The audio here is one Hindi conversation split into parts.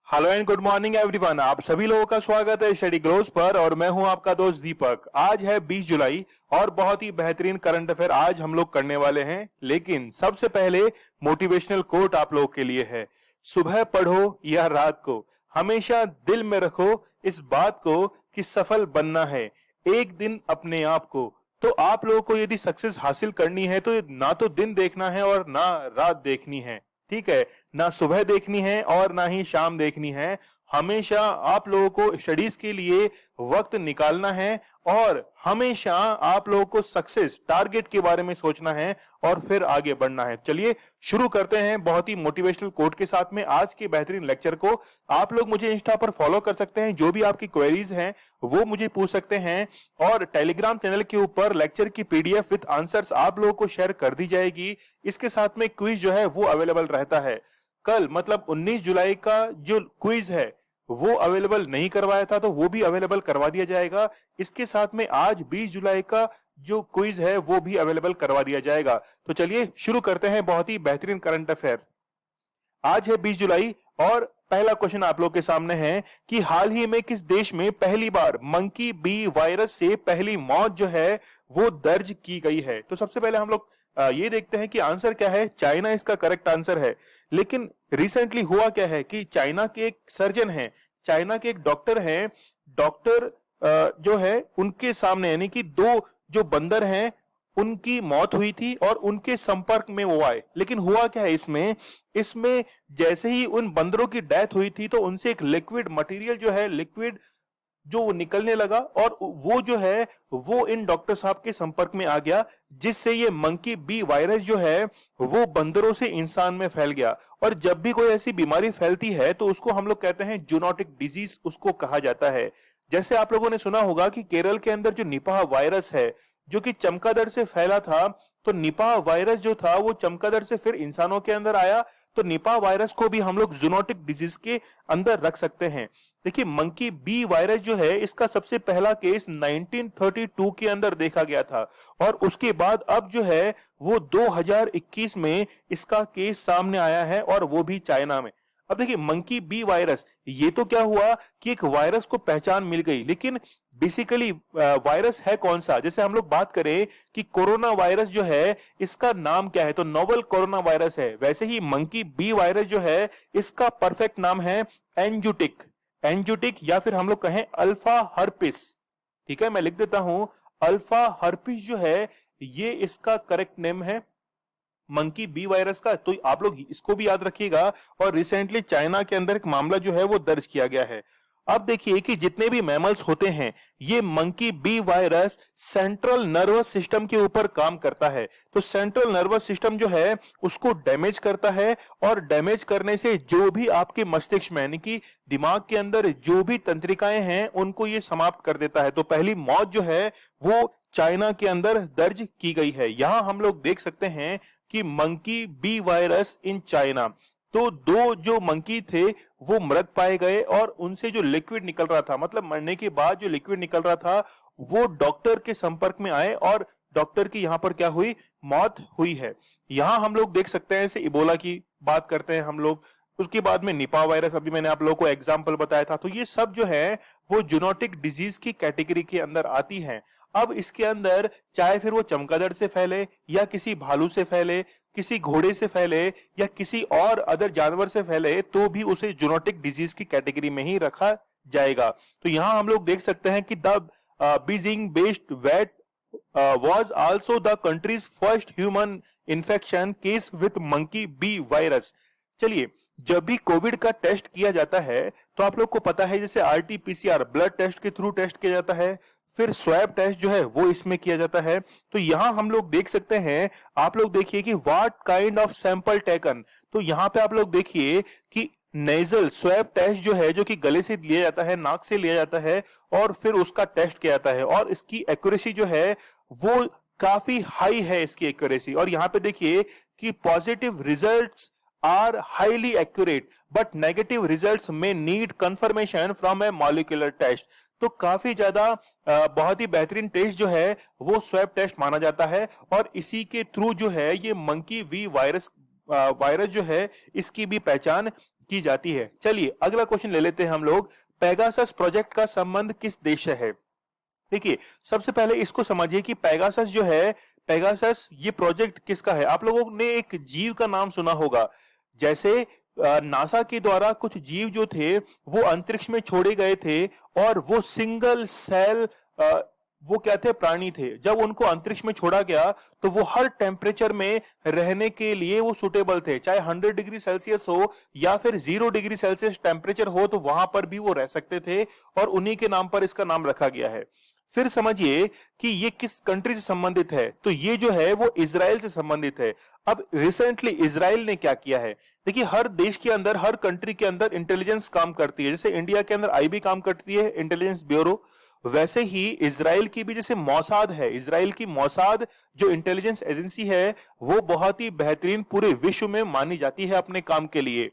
Hello and good morning everyone. आप सभी लोगों का स्वागत है स्टडी ग्रोज पर और मैं हूं आपका दोस्त दीपक। आज है 20 जुलाई और बहुत ही बेहतरीन करंट अफेयर आज हम लोग करने वाले हैं। लेकिन सबसे पहले मोटिवेशनल कोट आप लोगों के लिए है। सुबह पढ़ो या रात को, हमेशा दिल में रखो इस बात को कि सफल बनना है एक दिन अपने आप को। तो आप लोगों को यदि सक्सेस हासिल करनी है तो ना तो दिन देखना है और ना रात देखनी है, ठीक है। ना सुबह देखनी है और ना ही शाम देखनी है। हमेशा आप लोगों को स्टडीज के लिए वक्त निकालना है और हमेशा आप लोगों को सक्सेस टारगेट के बारे में सोचना है और फिर आगे बढ़ना है। चलिए शुरू करते हैं बहुत ही मोटिवेशनल कोट के साथ में आज के बेहतरीन लेक्चर को। आप लोग मुझे इंस्टा पर फॉलो कर सकते हैं, जो भी आपकी क्वेरीज हैं वो मुझे पूछ सकते हैं और टेलीग्राम चैनल के ऊपर लेक्चर की पीडीएफ विद आंसर्स आप लोगों को शेयर कर दी जाएगी। इसके साथ में क्विज जो है वो अवेलेबल रहता है। कल मतलब 19 जुलाई का जो क्विज है वो अवेलेबल नहीं करवाया था तो वो भी अवेलेबल करवा दिया जाएगा। इसके साथ में आज 20 जुलाई का जो क्विज है वो भी अवेलेबल करवा दिया जाएगा। तो चलिए शुरू करते हैं बहुत ही बेहतरीन करंट अफेयर। आज है 20 जुलाई और पहला क्वेश्चन आप लोग के सामने है कि हाल ही में किस देश में पहली बार मंकी बी वायरस से पहली मौत जो है वो दर्ज की गई है। तो सबसे पहले हम लोग ये देखते हैं कि आंसर क्या है। चाइना इसका करेक्ट आंसर है। लेकिन रिसेंटली हुआ क्या है कि चाइना के एक सर्जन हैं, चाइना के एक डॉक्टर हैं, डॉक्टर जो है उनके सामने यानी कि दो जो बंदर हैं उनकी मौत हुई थी और उनके संपर्क में वो आए। लेकिन हुआ क्या है इसमें इसमें जैसे ही उन बंदरों की डेथ हुई थी तो उनसे एक लिक्विड मटेरियल जो है लिक्विड जो वो निकलने लगा और वो जो है वो इन डॉक्टर साहब के संपर्क में आ गया, जिससे ये मंकी बी वायरस जो है वो बंदरों से इंसान में फैल गया। और जब भी कोई ऐसी बीमारी फैलती है तो उसको हम लोग कहते हैं जूनोटिक डिजीज उसको कहा जाता है। जैसे आप लोगों ने सुना होगा कि केरल के अंदर जो निपाह वायरस है जो कि चमगादड़ से फैला था, तो निपाह वायरस जो था वो चमगादड़ से फिर इंसानों के अंदर आया। तो निपाह वायरस को भी हम लोग जूनोटिक डिजीज के अंदर रख सकते हैं। देखिए मंकी बी वायरस जो है इसका सबसे पहला केस 1932 के अंदर देखा गया था और उसके बाद अब जो है वो 2021 में इसका केस सामने आया है और वो भी चाइना में। अब देखिए मंकी बी वायरस, ये तो क्या हुआ कि एक वायरस को पहचान मिल गई, लेकिन बेसिकली वायरस है कौन सा। जैसे हम लोग बात करें कि कोरोना वायरस जो है इसका नाम क्या है तो नोवल कोरोना वायरस है। वैसे ही मंकी बी वायरस जो है इसका परफेक्ट नाम है एंजुटिक, एंजुटिक या फिर हम लोग कहें अल्फा हर्पिस। ठीक है, मैं लिख देता हूं अल्फा हर्पिस जो है ये इसका करेक्ट नेम है मंकी बी वायरस का। तो आप लोग इसको भी याद रखिएगा। और रिसेंटली चाइना के अंदर एक मामला जो है वो दर्ज किया गया है। अब देखिए कि जितने भी मैमल्स होते हैं ये monkey B virus central nervous system के ऊपर काम करता है। तो सेंट्रल नर्वस सिस्टम जो है उसको डैमेज करता है और डैमेज करने से जो भी आपके मस्तिष्क में यानी कि दिमाग के अंदर जो भी तंत्रिकाएं हैं उनको ये समाप्त कर देता है। तो पहली मौत जो है वो चाइना के अंदर दर्ज की गई है। यहां हम लोग देख सकते हैं कि monkey B virus in China, तो दो जो मंकी थे वो मृत पाए गए और उनसे जो लिक्विड निकल रहा था मतलब मरने के बाद जो लिक्विड निकल रहा था वो डॉक्टर के संपर्क में आए और डॉक्टर की यहां पर क्या हुई, मौत हुई है। यहां हम लोग देख सकते हैं जैसे इबोला की बात करते हैं हम लोग, उसके बाद में निपा वायरस अभी मैंने आप लोगों को एग्जाम्पल बताया था। तो ये सब जो है वो जूनोटिक डिजीज की कैटेगरी के अंदर आती है। अब इसके अंदर चाहे फिर वो चमगादड़ से फैले या किसी भालू से फैले, किसी घोड़े से फैले या किसी और अदर जानवर से फैले तो भी उसे जूनोटिक डिजीज की कैटेगरी में ही रखा जाएगा। तो यहां हम लोग देख सकते हैं कि the Beijing based vet was also the country's first human infection case with monkey bee virus। चलिए जब भी कोविड का टेस्ट किया जाता है तो आप लोग को पता है जैसे आरटीपीसीआर ब्लड टेस्ट के थ्रू टेस्ट किया जाता है, फिर स्वैब टेस्ट जो है वो इसमें किया जाता है। तो यहां हम लोग देख सकते हैं, आप लोग देखिए कि what kind of sample taken. तो यहां पे आप लोग देखिए कि नेजल स्वैब टेस्ट जो है जो कि गले से लिया जाता है, नाक से लिया जाता है और फिर उसका टेस्ट किया जाता है और इसकी एक्यूरेसी जो है वो काफी हाई है इसकी एक्यूरेसी। और यहां पे देखिए कि positive results are highly accurate but negative results में need confirmation from a molecular test. तो काफी ज्यादा बहुत ही बेहतरीन टेस्ट जो है वो स्वैब टेस्ट माना जाता है और इसी के थ्रू जो है ये मंकी वी वायरस जो है इसकी भी पहचान की जाती है। चलिए अगला क्वेश्चन ले लेते हैं हम लोग। पेगासस प्रोजेक्ट का संबंध किस देश से है? देखिए सबसे पहले इसको समझिए कि पेगासस जो है, पेगासस ये प्रोजेक्ट किसका है? आप लोगों ने एक जीव का नाम सुना होगा। जैसे नासा के द्वारा कुछ जीव जो थे वो अंतरिक्ष में छोड़े गए थे और वो सिंगल सेल वो क्या थे? प्राणी थे। जब उनको अंतरिक्ष में छोड़ा गया तो वो हर टेम्परेचर में रहने के लिए वो सुटेबल थे, चाहे 100 डिग्री सेल्सियस हो या फिर 0 डिग्री सेल्सियस टेम्परेचर हो, तो वहां पर भी वो रह सकते थे और उन्हीं के नाम पर इसका नाम रखा गया है। फिर समझिए कि ये किस कंट्री से संबंधित है, तो ये जो है वो इजराइल से संबंधित है। अब रिसेंटली इजराइल ने क्या किया है? देखिए हर देश के अंदर, हर कंट्री के अंदर इंटेलिजेंस काम करती है। जैसे इंडिया के अंदर आईबी काम करती है, इंटेलिजेंस ब्यूरो, वैसे ही इजराइल की भी जैसे मौसाद है। इजराइल की मौसाद जो इंटेलिजेंस एजेंसी है वो बहुत ही बेहतरीन पूरे विश्व में मानी जाती है अपने काम के लिए।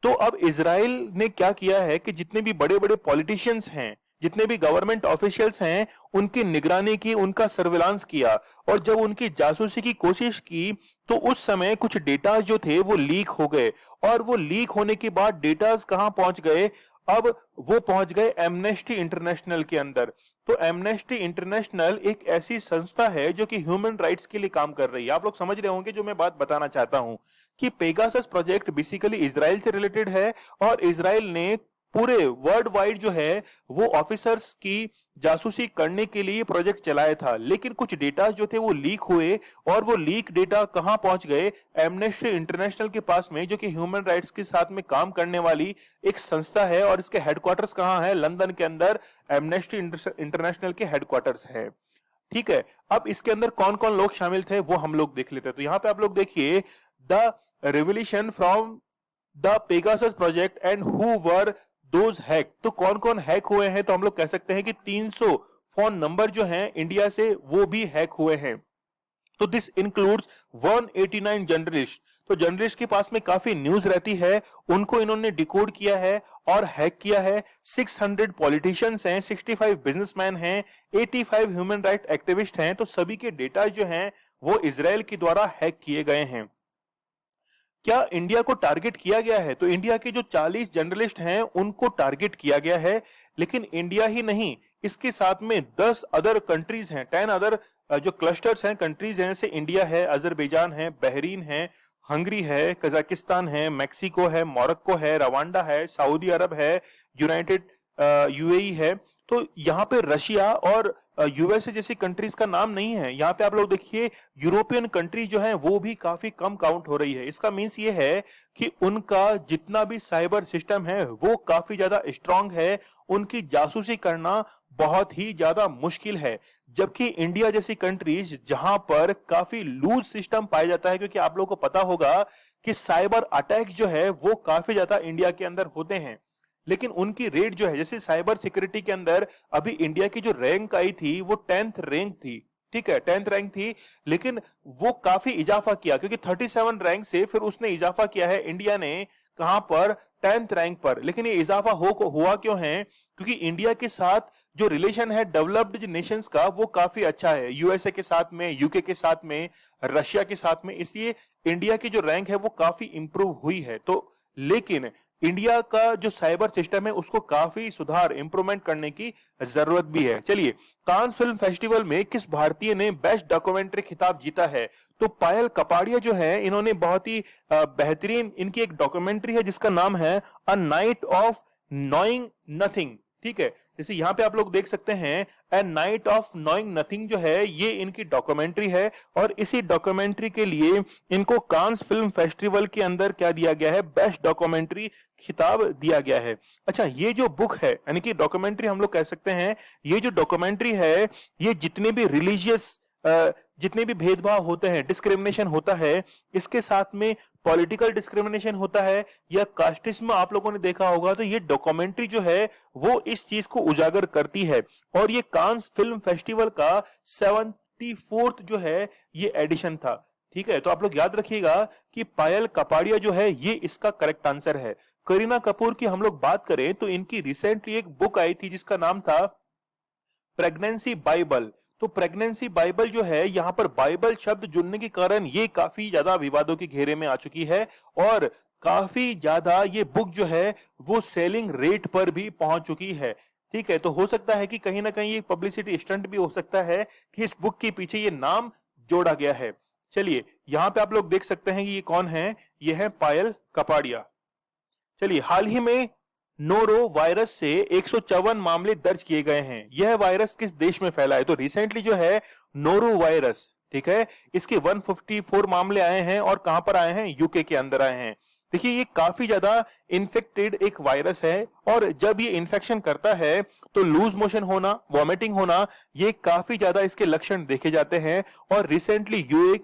तो अब इजराइल ने क्या किया है कि जितने भी बड़े बड़े पॉलिटिशियंस हैं, जितने भी गवर्नमेंट ऑफिशियल्स हैं, उनकी निगरानी की, उनका सर्विलांस किया और जब उनकी जासूसी की कोशिश की तो उस समय कुछ डेटा जो थे वो लीक हो गए। और वो लीक होने के बाद डेटास कहां पहुंच गए? अब वो पहुंच गए एमनेस्टी इंटरनेशनल के अंदर। तो एमनेस्टी इंटरनेशनल एक ऐसी संस्था है जो कि ह्यूमन राइट्स के लिए काम कर रही है। आप लोग समझ रहे होंगे जो मैं बात बताना चाहता हूं कि पेगासस प्रोजेक्ट बेसिकली इजराइल से रिलेटेड है और इजराइल ने पूरे वर्ल्ड वाइड जो है वो ऑफिसर्स की जासूसी करने के लिए प्रोजेक्ट चलाया था। लेकिन कुछ डेटा जो थे वो लीक हुए और वो लीक डेटा कहां पहुंच गए? एमनेस्टी इंटरनेशनल के पास में, जो कि ह्यूमन राइट्स के साथ में काम करने वाली एक संस्था है। और इसके हेडक्वार्टर्स कहां है? लंदन के अंदर एमनेस्टी इंटरनेशनल के हेडक्वार्टर्स है। ठीक है, अब इसके अंदर कौन कौन लोग शामिल थे वो हम लोग देख लेते हैं। तो यहां पे आप लोग देखिए, the revolution from the Pegasus project and who were those hack. तो कौन कौन हैक हुए हैं? तो हम लोग कह सकते हैं कि 300 फोन नंबर जो हैं इंडिया से वो भी हैक हुए हैं। तो दिस इंक्लूड्स 189 जर्नलिस्ट। तो जर्नलिस्ट के पास में काफी न्यूज रहती है, उनको इन्होंने डिकोड किया है और हैक किया है। 600 पॉलिटिशियंस हैं, 65 बिजनेसमैन हैं, 85 ह्यूमन राइट एक्टिविस्ट हैं। तो सभी के डेटा जो हैं वो इजराइल के द्वारा हैक किए गए हैं। क्या इंडिया को टारगेट किया गया है? तो इंडिया के जो 40 जर्नलिस्ट हैं उनको टारगेट किया गया है। लेकिन इंडिया ही नहीं, इसके साथ में 10 अदर कंट्रीज हैं, 10 अदर जो क्लस्टर्स हैं, कंट्रीज हैं। जैसे इंडिया है, अजरबैजान है, बहरीन है, हंगरी है, कजाकिस्तान है, मैक्सिको है, मोरक्को है, रवांडा है, सऊदी अरब है, यूनाइटेड यूएई है। तो यहाँ पे रशिया और यूएसए जैसी कंट्रीज का नाम नहीं है। यहाँ पे आप लोग देखिए यूरोपियन कंट्री जो है वो भी काफी कम काउंट हो रही है। इसका मीन्स ये है कि उनका जितना भी साइबर सिस्टम है वो काफी ज्यादा स्ट्रांग है, उनकी जासूसी करना बहुत ही ज्यादा मुश्किल है। जबकि इंडिया जैसी कंट्रीज जहां पर काफी लूज सिस्टम पाया जाता है, क्योंकि आप लोगों को पता होगा कि साइबर अटैक जो है वो काफी ज्यादा इंडिया के अंदर होते हैं। लेकिन उनकी रेट जो है, जैसे साइबर सिक्योरिटी के अंदर अभी इंडिया की जो रैंक आई थी वो 10th रैंक थी। ठीक है, 10th रैंक थी, लेकिन वो काफी इजाफा किया क्योंकि 37 रैंक से फिर उसने इजाफा किया है इंडिया ने। कहां पर? 10th रैंक पर। लेकिन ये इजाफा हुआ क्यों है? क्योंकि इंडिया के साथ जो रिलेशन है डेवलप्ड नेशंस का वो काफी अच्छा है, यूएसए के साथ में, यूके के साथ में, रशिया के साथ में, इसलिए इंडिया की जो रैंक है वो काफी इंप्रूव हुई है। तो लेकिन इंडिया का जो साइबर सिस्टम है उसको काफी सुधार, इंप्रूवमेंट करने की जरूरत भी है। चलिए, कांस फिल्म फेस्टिवल में किस भारतीय ने बेस्ट डॉक्यूमेंट्री खिताब जीता है? तो पायल कपाड़िया जो है, इन्होंने बहुत ही बेहतरीन, इनकी एक डॉक्यूमेंट्री है जिसका नाम है a night of knowing nothing. ठीक है, जैसे यहाँ पे आप लोग देख सकते हैं, ए नाइट ऑफ नोइंग नथिंग जो है ये इनकी डॉक्यूमेंट्री है और इसी डॉक्यूमेंट्री के लिए इनको कांस फिल्म फेस्टिवल के अंदर क्या दिया गया है? बेस्ट डॉक्यूमेंट्री खिताब दिया गया है। अच्छा, ये जो बुक है, यानी कि डॉक्यूमेंट्री हम लोग कह सकते हैं, ये जो डॉक्यूमेंट्री है ये जितने भी रिलीजियस जितने भी भेदभाव होते हैं, डिस्क्रिमिनेशन होता है, इसके साथ में पॉलिटिकल डिस्क्रिमिनेशन होता है या कास्टिज्म आप लोगों ने देखा होगा, तो ये डॉक्यूमेंट्री जो है वो इस चीज को उजागर करती है। और ये कांस फिल्म फेस्टिवल का 74th जो है ये एडिशन था। ठीक है, तो आप लोग याद रखिएगा कि पायल कपाड़िया जो है ये इसका करेक्ट आंसर है। करीना कपूर की हम लोग बात करें तो इनकी रिसेंटली एक बुक आई थी जिसका नाम था प्रेगनेंसी बाइबल। तो प्रेगनेंसी बाइबल जो है, यहां पर बाइबल शब्द जुड़ने के कारण ये काफी ज्यादा विवादों के घेरे में आ चुकी है और काफी ज्यादा ये बुक जो है वो सेलिंग रेट पर भी पहुंच चुकी है। ठीक है, तो हो सकता है कि कहीं ना कहीं ये पब्लिसिटी स्टंट भी हो सकता है कि इस बुक के पीछे ये नाम जोड़ा गया है। चलिए, यहां पे आप लोग देख सकते हैं कि ये कौन है, ये है पायल कपाड़िया। चलिए, हाल ही में नोरो वायरस से 154 मामले दर्ज किए गए हैं। यह वायरस किस देश में फैला है? तो रिसेंटली जो है नोरो वायरस, ठीक है, इसके 154 मामले आए हैं और कहां पर आए हैं? यूके के अंदर आए हैं। देखिए, ये काफी ज्यादा इन्फेक्टेड एक वायरस है और जब ये इन्फेक्शन करता है तो लूज मोशन होना, वॉमिटिंग होना, ये काफी ज्यादा इसके लक्षण देखे जाते हैं। और रिसेंटली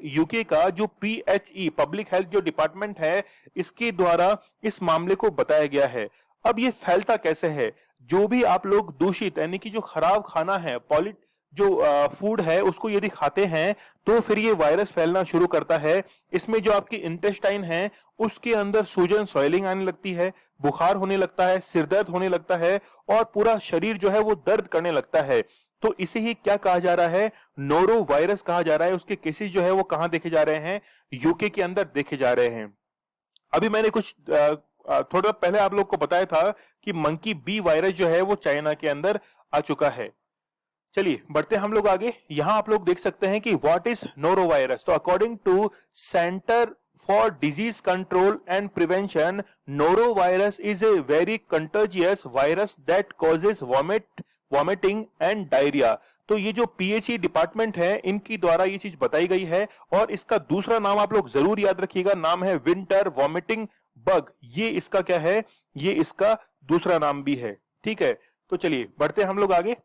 यूके का जो पीएचई पब्लिक हेल्थ जो डिपार्टमेंट है, इसके द्वारा इस मामले को बताया गया है। अब ये फैलता कैसे है? जो भी आप लोग दूषित यानी कि जो खराब खाना है, पॉलिट जो फूड है, उसको यदि खाते हैं तो फिर ये वायरस फैलना शुरू करता है। इसमें जो आपकी इंटेस्टाइन है उसके अंदर सूजन, सॉइलिंग आने लगती है, बुखार होने लगता है, सिर दर्द होने लगता है और पूरा शरीर जो है वो दर्द करने लगता है। तो इसे ही क्या कहा जा रहा है? नोरो वायरस कहा जा रहा है। उसके केसेस जो है वो कहां देखे जा रहे हैं? यूके के अंदर देखे जा रहे हैं। अभी मैंने कुछ थोड़ा पहले आप लोग को बताया था कि मंकी बी वायरस जो है वो चाइना के अंदर आ चुका है। चलिए, बढ़ते हम लोग आगे। यहां आप लोग देख सकते हैं कि व्हाट इज नोरो वायरस। तो according to center for disease control and prevention, norovirus is a very contagious virus that causes vomiting and diarrhoea. तो ये जो पीएचई डिपार्टमेंट है, इनकी द्वारा ये चीज बताई गई है। और इसका दूसरा नाम आप लोग जरूर याद रखिएगा, नाम है विंटर वॉमिटिंग बग। ये इसका क्या है? ये इसका दूसरा नाम भी है। ठीक है, तो चलिए बढ़ते हम लोग आगे।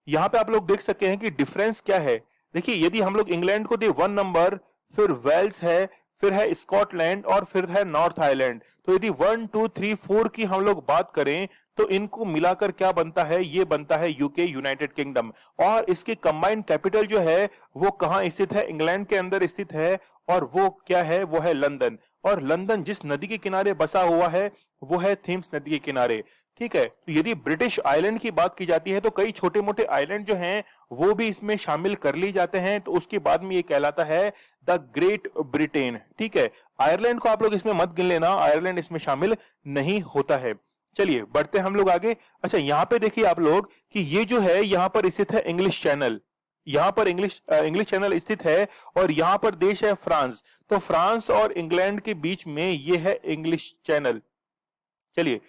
यहां पे आप लोग देख सकते हैं कि डिफरेंस क्या है। देखिए, यदि हम लोग इंग्लैंड को दे 1 नंबर, फिर वेल्स है, फिर है स्कॉटलैंड और फिर है नॉर्थ आयरलैंड। तो यदि 1 2 3 4 की हम लोग बात करें तो इनको मिलाकर क्या बनता है? ये बनता है यूके, यूनाइटेड किंगडम। और इसके कंबाइंड कैपिटल जो है वो कहां स्थित है? इंग्लैंड के अंदर स्थित है। और वो क्या है? वो है लंदन। और लंदन जिस नदी के किनारे बसा हुआ है वो है थेम्स नदी के किनारे। ठीक है, तो यदि ब्रिटिश आइलैंड की बात की जाती है तो कई छोटे मोटे आइलैंड जो हैं वो भी इसमें शामिल कर ली जाते हैं। तो उसके बाद में ये कहलाता है द ग्रेट ब्रिटेन। ठीक है, आयरलैंड को आप लोग इसमें मत गिन लेना, आयरलैंड इसमें शामिल नहीं होता है। चलिए बढ़ते हम लोग आगे। अच्छा, यहां पे देखिए आप लोग कि ये जो है यहां पर स्थित है इंग्लिश चैनल। यहां पर इंग्लिश चैनल स्थित है और यहां पर देश है फ्रांस। तो फ्रांस और इंग्लैंड के बीच में ये है इंग्लिश चैनल। चलिए,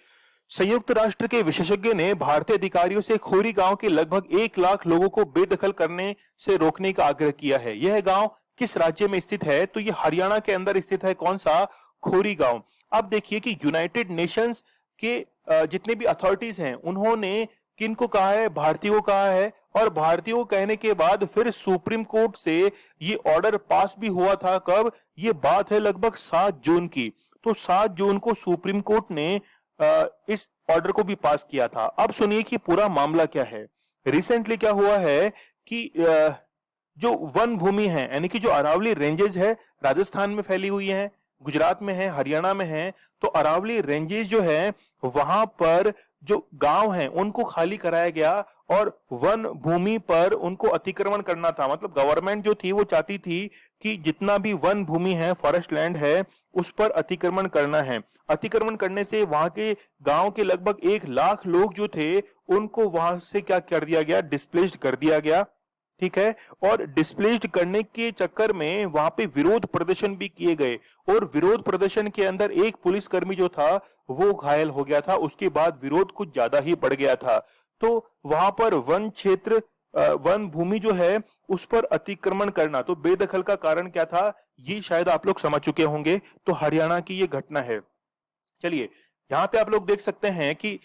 संयुक्त राष्ट्र के विशेषज्ञ ने भारतीय अधिकारियों से खोरी गांव के लगभग 1 लाख लोगों को बेदखल करने से रोकने का आग्रह किया है। यह गांव किस राज्य में स्थित है? तो यह हरियाणा के अंदर स्थित है। कौन सा? खोरी गांव। अब देखिए कि यूनाइटेड नेशंस के जितने भी अथॉरिटीज हैं उन्होंने किनको कहा है? भारतीयों को कहा है। और भारतीयों को कहने के बाद फिर सुप्रीम कोर्ट से ये ऑर्डर पास भी हुआ था। कब? ये बात है लगभग 7 जून की। तो 7 जून को सुप्रीम कोर्ट ने इस ऑर्डर को भी पास किया था। अब सुनिए कि पूरा मामला क्या है। रिसेंटली क्या हुआ है कि जो वन भूमि है यानी कि जो अरावली रेंजेस है, राजस्थान में फैली हुई है, गुजरात में है, हरियाणा में है। तो अरावली रेंजेस जो है वहां पर जो गांव हैं उनको खाली कराया गया और वन भूमि पर उनको अतिक्रमण करना था। मतलब गवर्नमेंट जो थी वो चाहती थी कि जितना भी वन भूमि है, फॉरेस्ट लैंड है, उस पर अतिक्रमण करना है। अतिक्रमण करने से वहां के गांव के लगभग 1 लाख लोग जो थे उनको वहां से क्या कर दिया गया? डिस्प्लेस्ड कर दिया गया। ठीक है, और डिस्प्लेस्ड करने के चक्कर में वहां पे विरोध प्रदर्शन भी किए गए और विरोध प्रदर्शन के अंदर एक पुलिसकर्मी जो था वो घायल हो गया था। उसके बाद विरोध कुछ ज्यादा ही बढ़ गया था। तो वहां पर वन क्षेत्र, वन भूमि जो है उस पर अतिक्रमण करना, तो बेदखल का कारण क्या था ये शायद आप लोग समझ चुके होंगे। तो हरियाणा की ये घटना है। चलिए, यहां पे आप लोग देख सकते हैं कि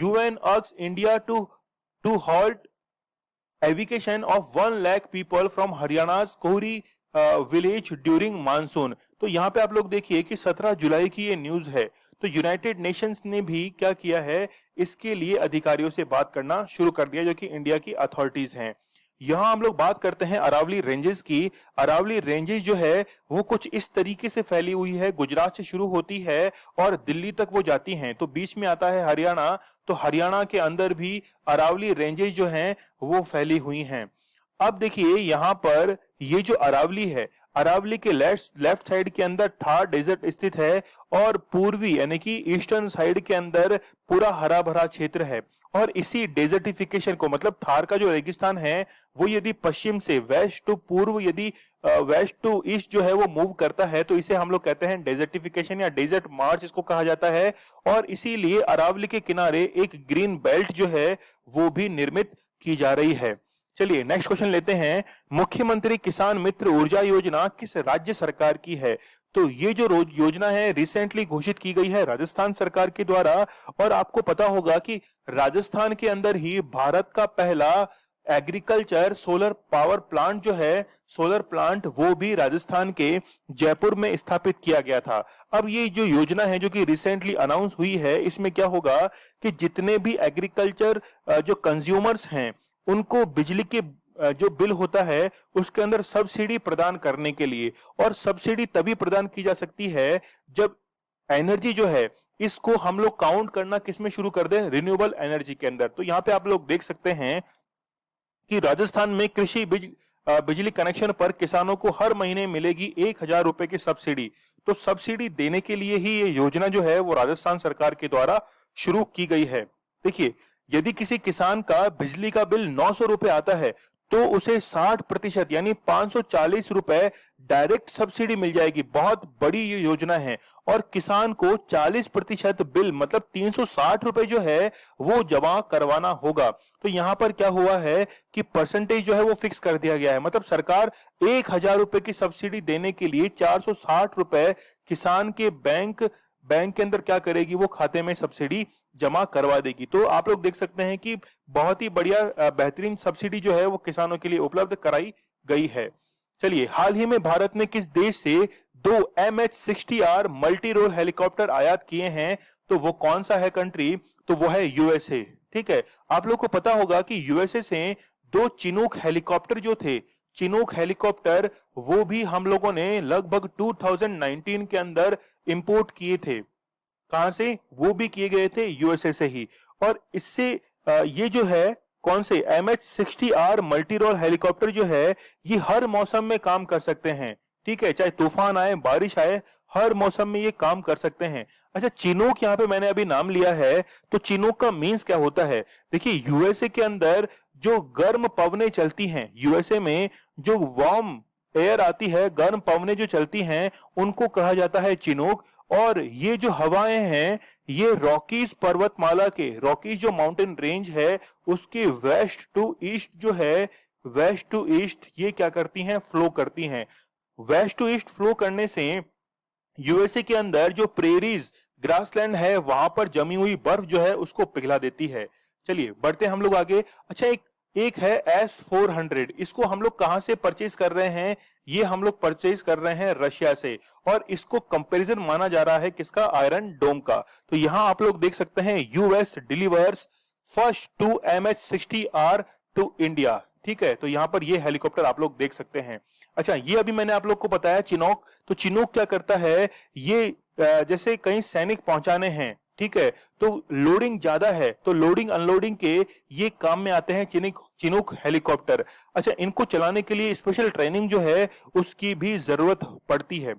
UN urges India to to halt eviction of 1 lakh people from Haryana's Kohri village during monsoon. तो यहाँ पे आप लोग देखिए कि 17 जुलाई की ये न्यूज है। तो यूनाइटेड नेशंस ने भी क्या किया है? इसके लिए अधिकारियों से बात करना शुरू कर दिया, जो कि इंडिया की अथॉरिटीज हैं। यहाँ हम लोग बात करते हैं अरावली रेंजेस की। अरावली रेंजेस जो है वो कुछ इस तरीके से फैली हुई है, गुजरात से शुरू होती है और दिल्ली तक वो जाती हैं। तो बीच में आता है हरियाणा। तो हरियाणा के अंदर भी अरावली रेंजेस जो हैं वो फैली हुई हैं। अब देखिए यहाँ पर ये जो अरावली है, अरावली के लेफ्ट साइड के अंदर थार डेजर्ट स्थित है और पूर्वी यानी कि ईस्टर्न साइड के अंदर पूरा हरा भरा क्षेत्र है। और इसी डेजर्टिफिकेशन को मतलब थार का जो रेगिस्तान है वो यदि पश्चिम से वेस्ट टू पूर्व यदि वेस्ट टू ईस्ट जो है वो मूव करता है तो इसे हम लोग कहते हैं डेजर्टिफिकेशन या डेजर्ट मार्च इसको कहा जाता है। और इसीलिए अरावली के किनारे एक ग्रीन बेल्ट जो है वो भी निर्मित की जा रही है। चलिए नेक्स्ट क्वेश्चन लेते हैं। मुख्यमंत्री किसान मित्र ऊर्जा योजना किस राज्य सरकार की है? तो ये जो योजना है रिसेंटली घोषित की गई है राजस्थान सरकार के द्वारा। और आपको पता होगा कि राजस्थान के अंदर ही भारत का पहला एग्रीकल्चर सोलर पावर प्लांट जो है सोलर प्लांट वो भी राजस्थान के जयपुर में स्थापित किया गया था। अब ये जो योजना है जो कि रिसेंटली अनाउंस हुई है इसमें क्या होगा कि जितने भी एग्रीकल्चर जो कंज्यूमर्स हैं उनको बिजली के जो बिल होता है उसके अंदर सब्सिडी प्रदान करने के लिए, और सब्सिडी तभी प्रदान की जा सकती है जब एनर्जी जो है इसको हम लोग काउंट करना किसमें शुरू कर दें, रिन्यूएबल एनर्जी के अंदर। तो यहाँ पे आप लोग देख सकते हैं कि राजस्थान में कृषि बिजली कनेक्शन पर किसानों को हर महीने मिलेगी 1,000 रुपए की सब्सिडी। तो सब्सिडी देने के लिए ही ये योजना जो है वो राजस्थान सरकार के द्वारा शुरू की गई है। देखिए, यदि किसी किसान का बिजली का बिल 900 रुपए आता है तो उसे 60% यानी 540 रुपए डायरेक्ट सब्सिडी मिल जाएगी। बहुत बड़ी ये योजना है। और किसान को 40% बिल मतलब 360 रुपए जो है वो जमा करवाना होगा। तो यहां पर क्या हुआ है कि परसेंटेज जो है वो फिक्स कर दिया गया है। मतलब सरकार 1,000 रुपए की सब्सिडी देने के लिए 460 रुपए किसान के बैंक के अंदर क्या करेगी, वो खाते में सब्सिडी जमा करवा देगी। तो आप लोग देख सकते हैं कि बहुत ही बढ़िया बेहतरीन सब्सिडी जो है वो किसानों के लिए उपलब्ध कराई गई है। चलिए, हाल ही में भारत ने किस देश से 2 MH-60R मल्टी रोल हेलीकॉप्टर आयात किए हैं? तो वो कौन सा है कंट्री? तो वो है यूएसए। ठीक है, आप लोग को पता होगा कि यूएसए से 2 चिनूक हेलीकॉप्टर जो थे, चिनूक हेलीकॉप्टर वो भी हम लोगों ने लगभग 2019 के अंदर इंपोर्ट किए थे। कहां से? वो भी किए गए थे यूएसए से ही। और इससे ये जो है कौन से MH-60R मल्टी रोल हेलीकॉप्टर जो है ये हर मौसम में काम कर सकते हैं। ठीक है, चाहे तूफान आए बारिश आए हर मौसम में ये काम कर सकते हैं। अच्छा, चिनूक यहाँ पे मैंने अभी नाम लिया है, तो चिनूक का मीन्स क्या होता है? देखिए, यूएसए के अंदर जो गर्म पवनें चलती हैं, यूएसए में जो वार्म एयर आती है, गर्म पवनें जो चलती हैं उनको कहा जाता है चिनूक। और ये जो हवाएं हैं ये रॉकीज पर्वतमाला के, रॉकीज जो माउंटेन रेंज है उसके वेस्ट टू ईस्ट जो है, वेस्ट टू ईस्ट ये क्या करती हैं, फ्लो करती हैं। वेस्ट टू ईस्ट फ्लो करने से यूएसए के अंदर जो प्रेरीज ग्रासलैंड है वहां पर जमी हुई बर्फ जो है उसको पिघला देती है। चलिए बढ़ते हम लोग आगे। अच्छा, एक है S-400, इसको हम लोग कहां से परचेज कर रहे हैं? ये हम लोग परचेज कर रहे हैं रशिया से। और इसको कंपैरिजन माना जा रहा है किसका? आयरन डोम का। तो यहां आप लोग देख सकते हैं US delivers first 2 MH-60R to India. ठीक है, तो यहां पर ये हेलीकॉप्टर आप लोग देख सकते हैं। अच्छा, ये अभी मैंने आप लोग को बताया चिनोक। तो चिनोक क्या करता है, ये जैसे कहीं सैनिक पहुंचाने हैं, ठीक है, तो लोडिंग ज्यादा है तो लोडिंग अनलोडिंग के ये काम में आते हैं चिनूक हेलीकॉप्टर। अच्छा, इनको चलाने के लिए स्पेशल ट्रेनिंग जो है उसकी भी जरूरत पड़ती है।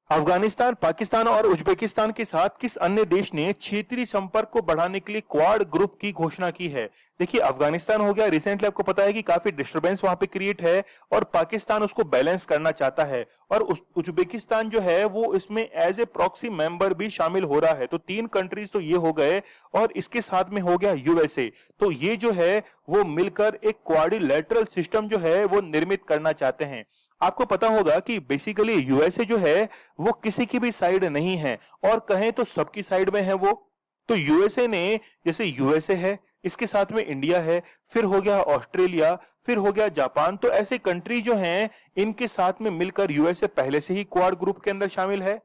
अफगानिस्तान, पाकिस्तान और उज्बेकिस्तान के साथ किस अन्य देश ने क्षेत्रीय संपर्क को बढ़ाने के लिए क्वाड ग्रुप की घोषणा की है? देखिए, अफगानिस्तान हो गया, रिसेंटली आपको पता है कि काफी डिस्टरबेंस वहां पे क्रिएट है और पाकिस्तान उसको बैलेंस करना चाहता है। और उज्बेकिस्तान जो है वो इसमें एज ए प्रॉक्सी मेंबर भी शामिल हो रहा है। तो 3 कंट्रीज तो ये हो गए और इसके साथ में हो गया यूएसए। तो ये जो है वो मिलकर एक क्वाड्रिलेटरल सिस्टम जो है वो निर्मित करना चाहते हैं। आपको पता होगा कि बेसिकली यूएसए जो है वो किसी की भी साइड नहीं है और कहें तो सबकी साइड में है वो। तो यूएसए ने, जैसे यूएसए है इसके साथ में इंडिया है, फिर हो गया ऑस्ट्रेलिया, फिर हो गया जापान। तो ऐसे कंट्री जो हैं इनके साथ में मिलकर यूएसए पहले से ही क्वाड ग्रुप के अंदर शामिल है।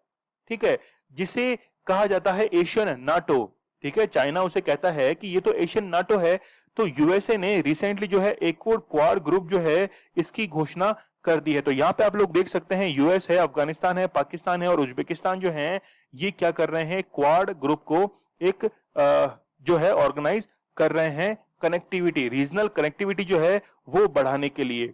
ठीक है, जिसे कहा जाता है एशियन नाटो। ठीक है, चाइना उसे कहता है कि ये तो एशियन नाटो है। तो यूएसए ने रिसेंटली जो है एक और क्वाड ग्रुप जो है इसकी घोषणा कर दी है। तो यहाँ पे आप लोग देख सकते हैं यूएस है, अफगानिस्तान है, पाकिस्तान है और उज्बेकिस्तान जो है ये क्या कर रहे हैं, क्वाड ग्रुप को एक जो है ऑर्गेनाइज कर रहे हैं कनेक्टिविटी, रीजनल कनेक्टिविटी जो है वो बढ़ाने के लिए।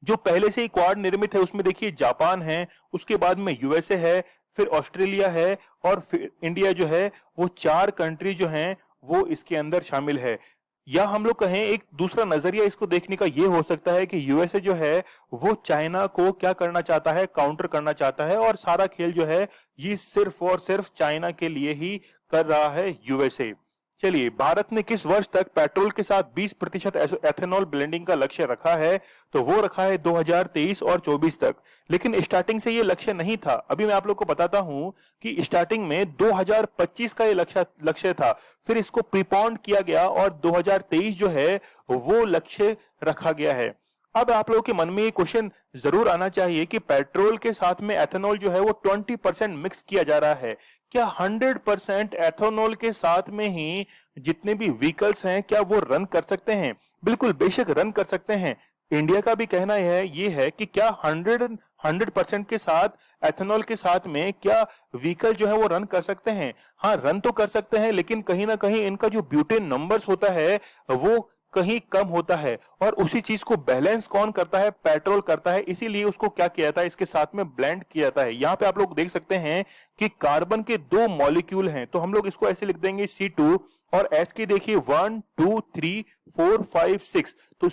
जो पहले से ही क्वाड निर्मित है उसमें देखिए जापान है, उसके बाद में यूएसए है, फिर ऑस्ट्रेलिया है और फिर इंडिया जो है, वो 4 कंट्री जो हैं वो इसके अंदर शामिल है। या हम लोग कहें एक दूसरा नजरिया इसको देखने का ये हो सकता है कि यूएसए जो है वो चाइना को क्या करना चाहता है, काउंटर करना चाहता है, और सारा खेल जो है ये सिर्फ और सिर्फ चाइना के लिए ही कर रहा है यूएसए। चलिए, भारत ने किस वर्ष तक पेट्रोल के साथ 20% एथेनॉल ब्लेंडिंग का लक्ष्य रखा है? तो वो रखा है 2023 और 24 तक। लेकिन स्टार्टिंग से ये लक्ष्य नहीं था। अभी मैं आप लोग को बताता हूं कि स्टार्टिंग में 2025 का ये लक्ष्य था, फिर इसको प्रीपोन्ड किया गया और 2023 जो है वो लक्ष्य रखा गया है। अब आप लोगों के मन में ये क्वेश्चन जरूर आना चाहिए कि पेट्रोल के साथ में एथेनॉल जो है वो 20% मिक्स किया जा रहा है, क्या 100% एथेनॉल के साथ में ही जितने भी व्हीकल्स हैं क्या वो रन कर सकते हैं? बिल्कुल, बेशक रन कर सकते हैं। इंडिया का भी कहना ये है कि क्या 100% के साथ एथेनॉल के साथ में क्या व्हीकल जो है वो रन कर सकते हैं? हाँ, रन तो कर सकते हैं, लेकिन कहीं ना कहीं इनका जो ब्यूटेन नंबर्स होता है वो कहीं कम होता है, और उसी चीज को बैलेंस कौन करता है? पेट्रोल करता है। इसीलिए उसको क्या किया जाता है, इसके साथ में ब्लेंड किया जाता है। यहाँ पे आप लोग देख सकते हैं कि कार्बन के 2 मॉलिक्यूल हैं, तो हम लोग इसको ऐसे लिख देंगे C2, और H की देखिए 1 2 3 4 5 6, तो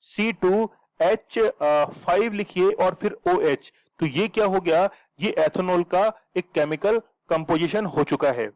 C2H5 लिखिए और फिर OH। तो ये क्या हो गया? ये एथेनॉल का एक केमिकल कंपोजिशन हो चुका है।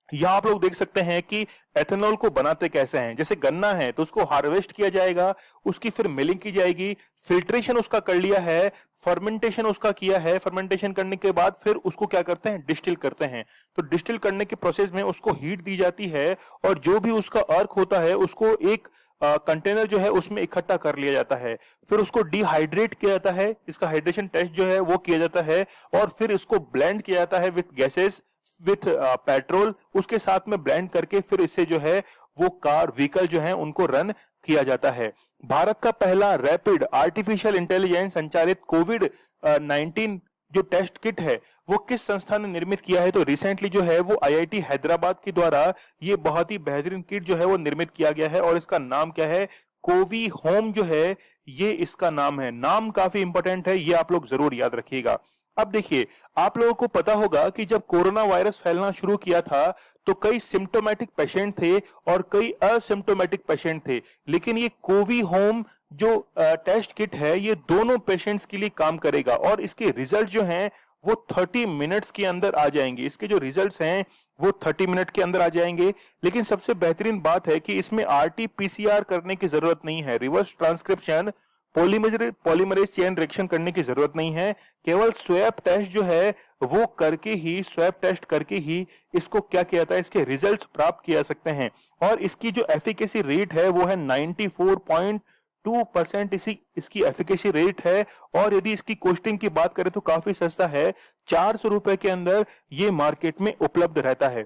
यहां आप लोग देख सकते हैं कि एथेनॉल को बनाते कैसे हैं। जैसे गन्ना है तो उसको हार्वेस्ट किया जाएगा, उसकी फिर मिलिंग की जाएगी, फिल्ट्रेशन उसका कर लिया है, फर्मेंटेशन उसका किया है, फर्मेंटेशन करने के बाद फिर उसको क्या करते हैं? डिस्टिल करते हैं। तो डिस्टिल करने के प्रोसेस में उसको हीट दी जाती है, और जो भी उसका अर्क होता है उसको एक कंटेनर जो है उसमें इकट्ठा कर लिया जाता है, फिर उसको डिहाइड्रेट किया जाता है, इसका हाइड्रेशन टेस्ट जो है वो किया जाता है, और फिर इसको ब्लेंड किया जाता है विथ गैसेस, विथ पेट्रोल, उसके साथ में ब्लेंड करके फिर इससे जो है वो कार व्हीकल जो है उनको रन किया जाता है। भारत का पहला रैपिड आर्टिफिशियल इंटेलिजेंस संचालित कोविड 19 जो टेस्ट किट है वो किस संस्था ने निर्मित किया है? तो रिसेंटली जो है वो आईआईटी हैदराबाद के द्वारा ये बहुत ही बेहतरीन किट जो है वो निर्मित किया गया है, और इसका नाम क्या है? कोवी होम जो है ये इसका नाम है। नाम काफी इंपॉर्टेंट है, ये आप लोग जरूर याद रखिएगा। अब देखिए, आप लोगों को पता होगा कि जब कोरोना वायरस फैलना शुरू किया था तो कई सिम्टोमेटिक पेशेंट थे और कई असिम्टोमेटिक पेशेंट थे, लेकिन ये कोवी होम जो टेस्ट किट है ये दोनों पेशेंट्स के लिए काम करेगा, और इसके रिजल्ट जो हैं वो 30 मिनट्स के अंदर आ जाएंगे। इसके जो रिजल्ट्स हैं वो 30 मिनट के अंदर आ जाएंगे। लेकिन सबसे बेहतरीन बात है कि इसमें आरटी-पीसीआर करने की जरूरत नहीं है, reverse transcription polymerase chain reaction करने की जरूरत नहीं है। केवल स्वैब टेस्ट जो है वो करके ही, स्वैब टेस्ट करके ही इसको क्या किया जाता है, इसके रिजल्ट्स प्राप्त किया जा सकते हैं। और इसकी जो एफिकेसी रेट है वो है 94.2%। इसकी एफिकेसी रेट है, और यदि इसकी कॉस्टिंग की बात करें तो काफी सस्ता है, 400 रुपए के अंदर ये मार्केट में उपलब्ध रहता है।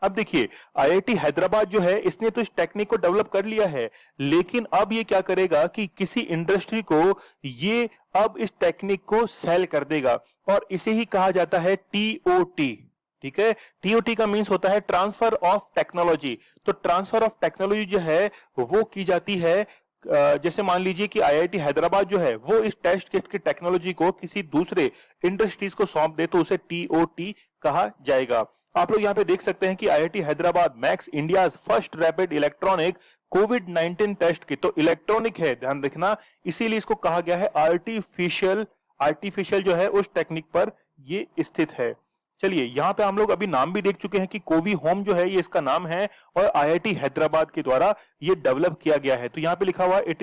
अब देखिए, आईआईटी हैदराबाद जो है इसने तो इस टेक्निक को डेवलप कर लिया है, लेकिन अब ये क्या करेगा कि किसी इंडस्ट्री को ये अब इस टेक्निक को सेल कर देगा, और इसे ही कहा जाता है टीओटी। ठीक है, टीओटी का मींस होता है ट्रांसफर ऑफ टेक्नोलॉजी। तो ट्रांसफर ऑफ टेक्नोलॉजी जो है वो की जाती है, जैसे मान लीजिए कि आईआईटी हैदराबाद जो है वो इस टेस्ट किट की टेक्नोलॉजी को किसी दूसरे इंडस्ट्रीज को सौंप दे तो उसे टीओटी कहा जाएगा। आप लोग यहाँ पे देख सकते हैं कि IIT Hyderabad makes India first rapid electronic covid 19 test kit. तो इलेक्ट्रॉनिक है, ध्यान रखना, इसीलिए इसको कहा गया है आर्टिफिशियल। आर्टिफिशियल जो है उस टेक्निक पर ये स्थित है। चलिए, यहाँ पे हम लोग अभी नाम भी देख चुके हैं कि कोवी होम जो है ये इसका नाम है, और आईआईटी हैदराबाद के द्वारा ये डेवलप किया गया है। तो यहाँ पे लिखा हुआ it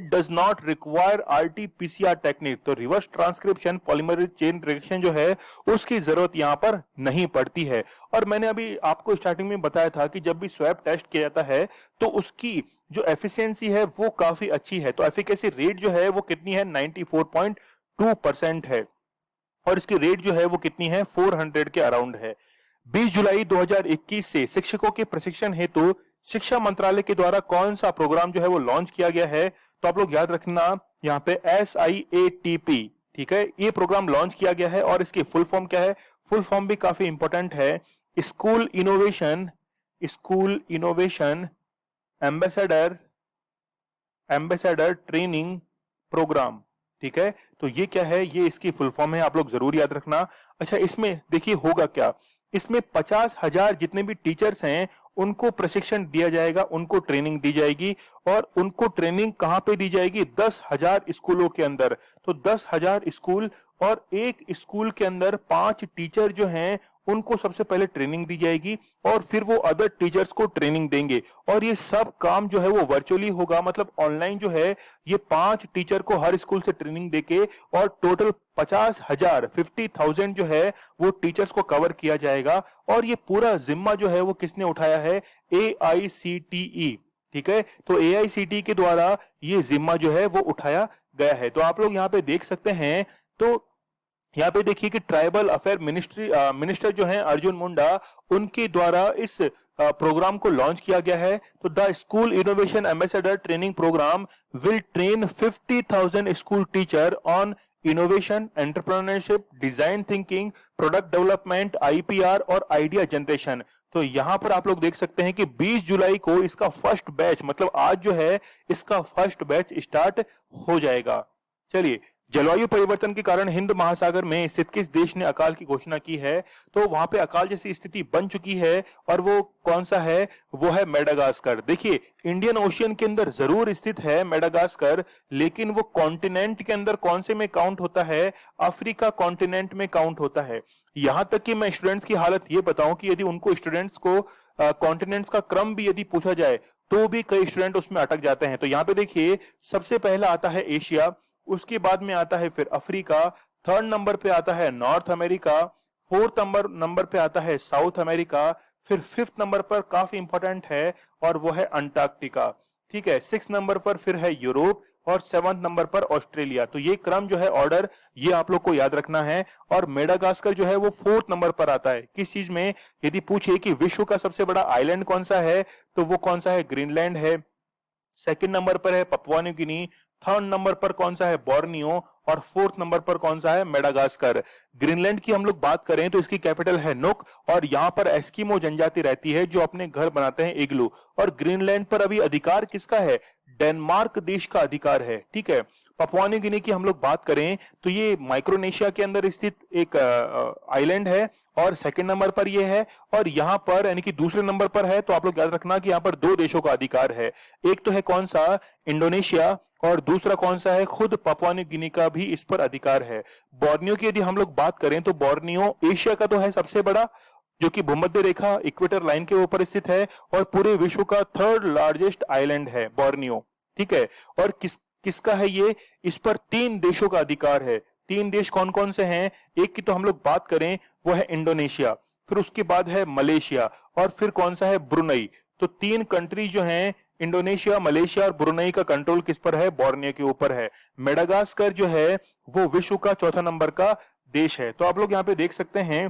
does not require RT PCR technique. तो reverse transcription polymerase chain reaction जो है उसकी जरूरत यहाँ पर नहीं पड़ती है। और मैंने अभी आपको स्टार्टिंग में बताया था कि जब भी स्वैब टेस्ट किया जाता है तो उसकी जो एफिशिएंसी है वो काफी अच्छी है। तो एफिकेसी रेट जो है वो कितनी है? 94.2% है, और इसकी रेट जो है वो कितनी है? 400 के अराउंड है। 20 जुलाई 2021 से शिक्षकों के प्रशिक्षण हेतु शिक्षा मंत्रालय के द्वारा कौन सा प्रोग्राम जो है वो लॉन्च किया गया है? तो आप लोग याद रखना यहाँ पे SIATP। ठीक है, ये प्रोग्राम लॉन्च किया गया है, और इसकी फुल फॉर्म क्या है? फुल फॉर्म भी काफी इंपॉर्टेंट है, school innovation ambassador ambassador training programme. ठीक है, तो ये क्या है, ये इसकी फुल फॉर्म है, आप लोग जरूर याद रखना। अच्छा, इसमें देखिए होगा क्या, इसमें 50,000 जितने भी टीचर्स हैं उनको प्रशिक्षण दिया जाएगा, उनको ट्रेनिंग दी जाएगी। और उनको ट्रेनिंग कहां पे दी जाएगी, 10,000 स्कूलों के अंदर। तो 10,000 स्कूल और एक स्कूल के अंदर 5 टीचर जो हैं उनको सबसे पहले ट्रेनिंग दी जाएगी और फिर वो अदर टीचर्स को ट्रेनिंग देंगे। और ये सब काम जो है वो वर्चुअली होगा, मतलब ऑनलाइन जो है ये 5 टीचर को हर स्कूल से ट्रेनिंग देके और टोटल 50,000 50,000 जो है वो टीचर्स को कवर किया जाएगा। और ये पूरा जिम्मा जो है वो किसने उठाया है, AICTE। ठीक है, तो AICTE के द्वारा ये जिम्मा जो है वो उठाया गया है। तो आप लोग यहाँ पे देख सकते हैं, तो यहाँ पे देखिए कि ट्राइबल अफेयर मिनिस्टर जो हैं अर्जुन मुंडा, उनके द्वारा इस प्रोग्राम को लॉन्च किया गया है। तो the school innovation ambassador training programme will train 50,000 school teacher on innovation, entrepreneurship, design thinking, product development, IPR और आइडिया जनरेशन। तो यहां पर आप लोग देख सकते हैं कि 20 जुलाई को इसका फर्स्ट बैच, मतलब आज जो है इसका फर्स्ट बैच स्टार्ट हो जाएगा। चलिए, जलवायु परिवर्तन के कारण हिंद महासागर में स्थित किस देश ने अकाल की घोषणा की है, तो वहां पे अकाल जैसी स्थिति बन चुकी है और वो कौन सा है, वो है मेडागास्कर। देखिए, इंडियन ओशियन के अंदर जरूर स्थित है मेडागास्कर, लेकिन वो कॉन्टिनेंट के अंदर कौन से में काउंट होता है, अफ्रीका कॉन्टिनेंट में काउंट होता है। यहां तक कि मैं स्टूडेंट्स की हालत ये बताऊं कि यदि उनको स्टूडेंट्स को कॉन्टिनेंट्स का क्रम भी यदि पूछा जाए तो भी कई स्टूडेंट उसमें अटक जाते हैं। तो यहाँ पे देखिए, सबसे पहला आता है एशिया, उसके बाद में आता है फिर अफ्रीका, थर्ड नंबर पे आता है नॉर्थ अमेरिका, फोर्थ नंबर पे आता है साउथ अमेरिका, फिर फिफ्थ नंबर पर काफी इंपॉर्टेंट है और वो है अंटार्कटिका। ठीक है, सिक्स नंबर पर फिर है यूरोप और सेवंथ नंबर पर ऑस्ट्रेलिया। तो ये क्रम जो है, ऑर्डर, ये आप लोग को याद रखना है। और मेडागास्कर जो है वो फोर्थ नंबर पर आता है। किस चीज में, यदि पूछे कि विश्व का सबसे बड़ा आइलैंड कौन सा है, तो वो कौन सा है, ग्रीनलैंड है। सेकंड नंबर पर है Papua New Guinea, third number पर कौन सा है, बोर्नियो, और फोर्थ नंबर पर कौन सा है, मेडागास्कर। ग्रीनलैंड की हम लोग बात करें तो इसकी कैपिटल है नुक और यहाँ पर एस्किमो जनजाति रहती है जो अपने घर बनाते हैं इग्लू। और ग्रीनलैंड पर अभी अधिकार किसका है, डेनमार्क देश का अधिकार है। ठीक है, पपुआ न्यू गिनी की हम लोग बात करें तो ये माइक्रोनेशिया के अंदर स्थित एक आइलैंड है और सेकंड नंबर पर ये है। और यहाँ पर यानी कि दूसरे नंबर पर है, तो आप लोग याद रखना कि यहाँ पर 2 देशों का अधिकार है। एक तो है कौन सा, इंडोनेशिया, और दूसरा कौन सा है, खुद पपुआ न्यू गिनी का भी इस पर अधिकार है। बोर्नियो की यदि हम लोग बात करें तो बोर्नियो एशिया का तो है सबसे बड़ा, जो कि भूमध्य रेखा इक्वेटर लाइन के ऊपर स्थित है और पूरे विश्व का थर्ड लार्जेस्ट आइलैंड है बोर्नियो। ठीक है, और किसका है ये, इस पर 3 देशों का अधिकार है। 3 देश कौन कौन से हैं, एक की तो हम लोग बात करें वो है इंडोनेशिया, फिर उसके बाद है मलेशिया और फिर कौन सा है, ब्रुनई। तो 3 कंट्री जो हैं, इंडोनेशिया, मलेशिया और ब्रुनई का कंट्रोल किस पर है, बोर्नियो के ऊपर है। मेडागास्कर जो है वो विश्व का चौथा नंबर का देश है। तो आप लोग यहाँ पे देख सकते हैं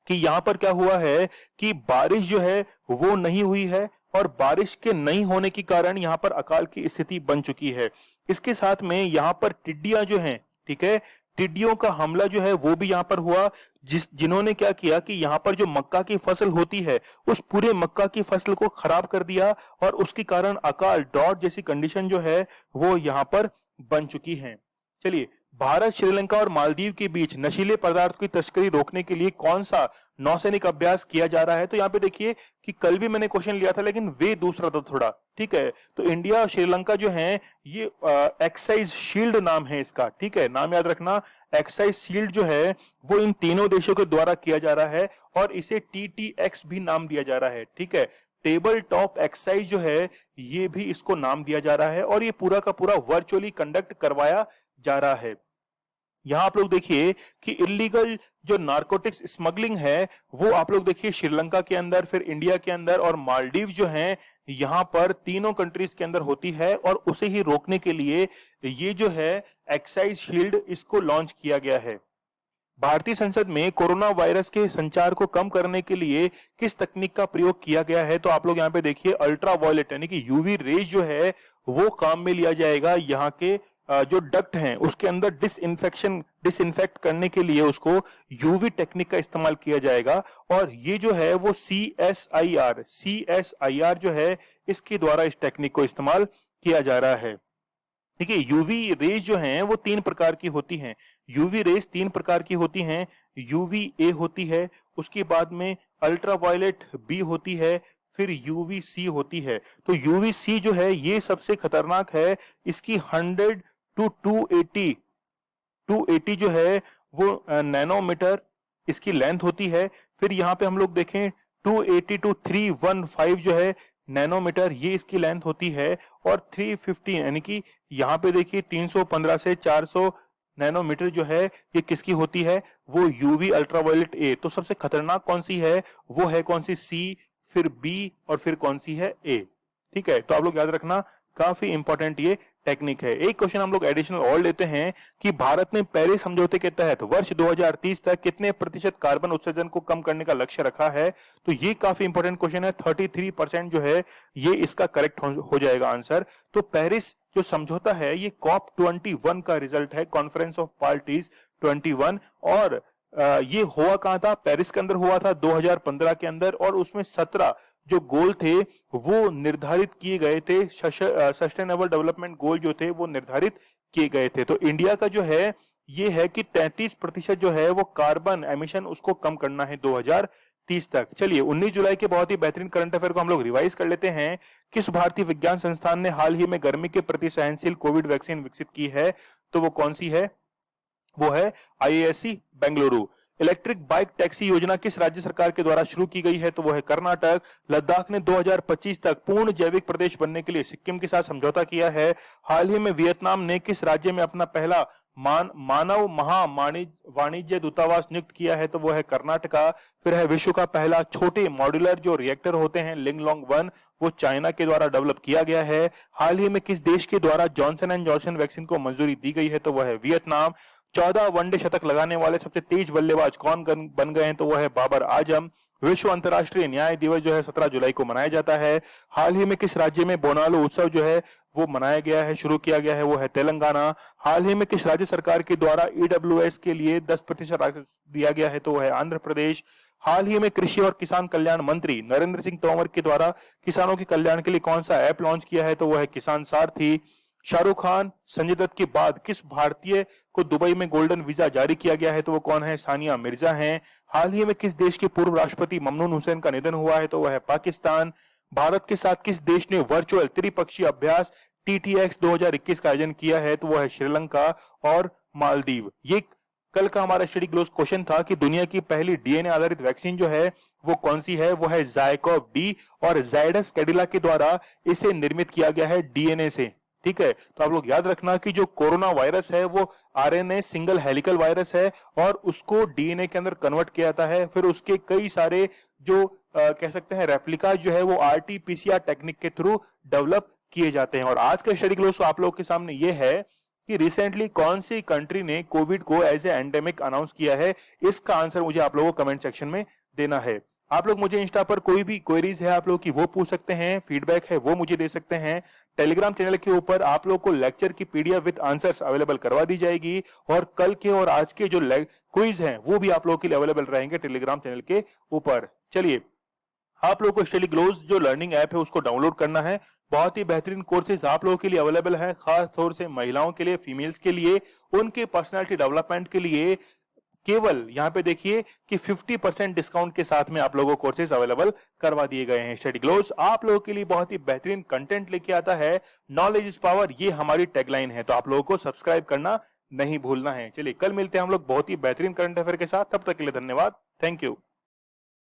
कि यहाँ पर क्या हुआ है कि बारिश जो है वो नहीं हुई है और बारिश के नहीं होने के कारण यहाँ पर अकाल की स्थिति बन चुकी है। इसके साथ में यहाँ पर टिड्डियां जो हैं, ठीक है, टिड्डियों का हमला जो है वो भी यहाँ पर हुआ, जिन्होंने क्या किया कि यहाँ पर जो मक्का की फसल होती है उस पूरे मक्का की फसल को खराब कर दिया और उसके कारण अकाल, ड्रॉट जैसी कंडीशन जो है वो यहाँ पर बन चुकी है। चलिए, भारत, श्रीलंका और मालदीव के बीच नशीले पदार्थ की तस्करी रोकने के लिए कौन सा नौसैनिक अभ्यास किया जा रहा है, तो यहाँ पे देखिए कि कल भी मैंने क्वेश्चन लिया था लेकिन वे दूसरा था थोड़ा। ठीक है, तो इंडिया और श्रीलंका जो है ये एक्साइज शील्ड नाम है इसका। ठीक है, नाम याद रखना, एक्साइज शील्ड जो है वो इन तीनों देशों के द्वारा किया जा रहा है और इसे TTX भी नाम दिया जा रहा है। ठीक है, टेबल टॉप एक्साइज जो है ये भी इसको नाम दिया जा रहा है और ये पूरा का पूरा वर्चुअली कंडक्ट करवाया जा रहा है। यहां आप लोग देखिए कि इलीगल जो नारकोटिक्स स्मगलिंग है वो आप लोग देखिए श्रीलंका के अंदर, फिर इंडिया के अंदर और मालदीव जो हैं यहां पर तीनों कंट्रीज के अंदर होती है और उसे ही रोकने के लिए ये जो है एक्साइज शील्ड इसको लॉन्च किया गया है। भारतीय संसद में कोरोना वायरस के संचार को कम करने के लिए किस तकनीक का प्रयोग किया गया है, तो आप लोग यहाँ पे देखिए अल्ट्रा वायलेट यानी कि यूवी रेज जो है वो काम में लिया जाएगा। यहाँ के जो डक्ट हैं उसके अंदर डिसइंफेक्ट करने के लिए उसको यूवी टेक्निक का इस्तेमाल किया जाएगा और ये जो है वो CSIR जो है इसके द्वारा इस टेक्निक को इस्तेमाल किया जा रहा है। देखिए यूवी रेज जो हैं वो तीन प्रकार की होती हैं। यूवी रेज तीन प्रकार की होती हैं। यूवी ए होती है, उसके बाद में अल्ट्रावायलेट बी होती है, फिर यूवी सी होती है। तो यूवी सी जो है ये सबसे खतरनाक है। इसकी 100 टू 280 जो है वो नैनोमीटर इसकी लेंथ होती है। फिर यहाँ पे हम लोग देखें 280 टू 315 जो है नैनोमीटर, ये इसकी लेंथ होती है। और 350 यानी कि यहाँ पे देखिए 315 से 400 नैनोमीटर जो है ये किसकी होती है, वो यूवी अल्ट्रावायलेट ए। तो सबसे खतरनाक कौन सी है, वो है कौन सी, सी, फिर बी और फिर कौन सी है, ए। ठीक है, तो आप लोग याद रखना, काफी इंपॉर्टेंट ये टेक्निक है। एक क्वेश्चन हम लोग एडिशनल और लेते हैं कि भारत ने पेरिस समझौते के तहत वर्ष 2030 तक कितने प्रतिशत कार्बन उत्सर्जन को कम करने का लक्ष्य रखा है। तो ये काफी इंपॉर्टेंट क्वेश्चन है। 33% जो है ये इसका करेक्ट हो जाएगा आंसर। तो पेरिस जो समझौता है ये COP21 का रिजल्ट है, कॉन्फ्रेंस ऑफ पार्टीज 21। और ये हुआ कहां था, पेरिस के अंदर हुआ था 2015 के अंदर। और उसमें 17 जो गोल थे वो निर्धारित किए गए थे, सस्टेनेबल डेवलपमेंट गोल जो थे वो निर्धारित किए गए थे। तो इंडिया का जो है ये है कि 33% जो है वो कार्बन एमिशन उसको कम करना है 2030 तक। चलिए 19 जुलाई के बहुत ही बेहतरीन करंट अफेयर को हम लोग रिवाइज कर लेते हैं। किस भारतीय विज्ञान संस्थान ने हाल ही में गर्मी के प्रति सहनशील कोविड वैक्सीन विकसित की है, तो वो कौन सी है, वो है IISc Bengaluru. Electric bike taxi योजना किस राज्य सरकार के द्वारा शुरू की गई है, तो वो है कर्नाटक। लद्दाख ने 2025 तक पूर्ण जैविक प्रदेश बनने के लिए सिक्किम के साथ समझौता किया है। हाल ही में वियतनाम ने किस राज्य में अपना पहला मानव महा वाणिज्य दूतावास नियुक्त किया है, तो वो है कर्नाटका। फिर है विश्व का पहला छोटे मॉड्यूलर जो रिएक्टर होते हैं लिंगलोंग 1, वो चाइना के द्वारा डेवलप किया गया है। हाल ही में किस देश के द्वारा जॉनसन एंड जॉनसन वैक्सीन को मंजूरी दी गई है, तो वो है वियतनाम। 14 वनडे शतक लगाने वाले सबसे तेज बल्लेबाज कौन बन गए हैं, तो वो है बाबर आजम। विश्व अंतर्राष्ट्रीय न्याय दिवस जो है 17 जुलाई को मनाया जाता है। हाल ही में किस राज्य में बोनालू उत्सव जो है वो मनाया गया है, शुरू किया गया है, वो है तेलंगाना। हाल ही में किस राज्य सरकार के द्वारा EWS के लिए 10% दिया गया है, तो वो है आंध्र प्रदेश। हाल ही में कृषि और किसान कल्याण मंत्री नरेंद्र सिंह तोमर के द्वारा किसानों के कल्याण के लिए कौन सा ऐप लॉन्च किया है, तो वो है किसान सारथी। शाहरुख खान, संजय दत्त के बाद किस भारतीय को दुबई में गोल्डन वीजा जारी किया गया है, तो वो कौन है, सानिया मिर्जा हैं। हाल ही में किस देश के पूर्व राष्ट्रपति ममनून हुसैन का निधन हुआ है, तो वह है पाकिस्तान। भारत के साथ किस देश ने वर्चुअल त्रिपक्षीय अभ्यास TTX 2021 का आयोजन किया है, तो वह है श्रीलंका और मालदीव। ये कल का हमारा स्टडी ग्लोस क्वेश्चन था कि दुनिया की पहली DNA आधारित वैक्सीन जो है वो कौन सी है, वो है ज़ायकोव डी और जायडस कैडिला के द्वारा इसे निर्मित किया गया है DNA से। ठीक है, तो आप लोग याद रखना कि जो कोरोना वायरस है वो RNA सिंगल हेलिकल वायरस है और उसको DNA के अंदर कन्वर्ट किया जाता है। फिर उसके कई सारे जो कह सकते हैं रेप्लिका जो है वो RT-PCR टेक्निक के थ्रू डेवलप किए जाते हैं। और आज का स्टडी ग्लोस आप लोग के सामने ये है कि रिसेंटली कौन सी कंट्री ने कोविड को एज ए एंडेमिक अनाउंस किया है। इसका आंसर मुझे आप लोगों को कमेंट सेक्शन में देना है। आप लोग मुझे इंस्टा पर कोई भी क्वेरीज है आप लोग की वो पूछ सकते हैं, फीडबैक है वो मुझे दे सकते हैं। टेलीग्राम चैनल के ऊपर आप लोग को लेक्चर की PDF विद आंसर्स अवेलेबल करवा दी जाएगी और कल के और आज के जो क्विज हैं वो भी आप लोगों के लिए अवेलेबल रहेंगे टेलीग्राम चैनल के ऊपर। चलिए, आप लोगों को स्टडी ग्लोस जो लर्निंग ऐप है उसको डाउनलोड करना है। बहुत ही बेहतरीन कोर्सेज आप लोगों के लिए अवेलेबल है, खास तौर से महिलाओं के लिए, फीमेल्स के लिए, उनके पर्सनालिटी डेवलपमेंट के लिए। केवल यहाँ पे देखिए कि 50% डिस्काउंट के साथ में आप लोगों को कोर्सेज अवेलेबल करवा दिए गए हैं। स्टडी ग्लोस आप लोगों के लिए बहुत ही बेहतरीन कंटेंट लेके आता है। नॉलेज इज पावर, ये हमारी टैगलाइन है, तो आप लोगों को सब्सक्राइब करना नहीं भूलना है। चलिए कल मिलते हैं हम लोग बहुत ही बेहतरीन करंट अफेयर के साथ। तब तक के लिए धन्यवाद, थैंक यू।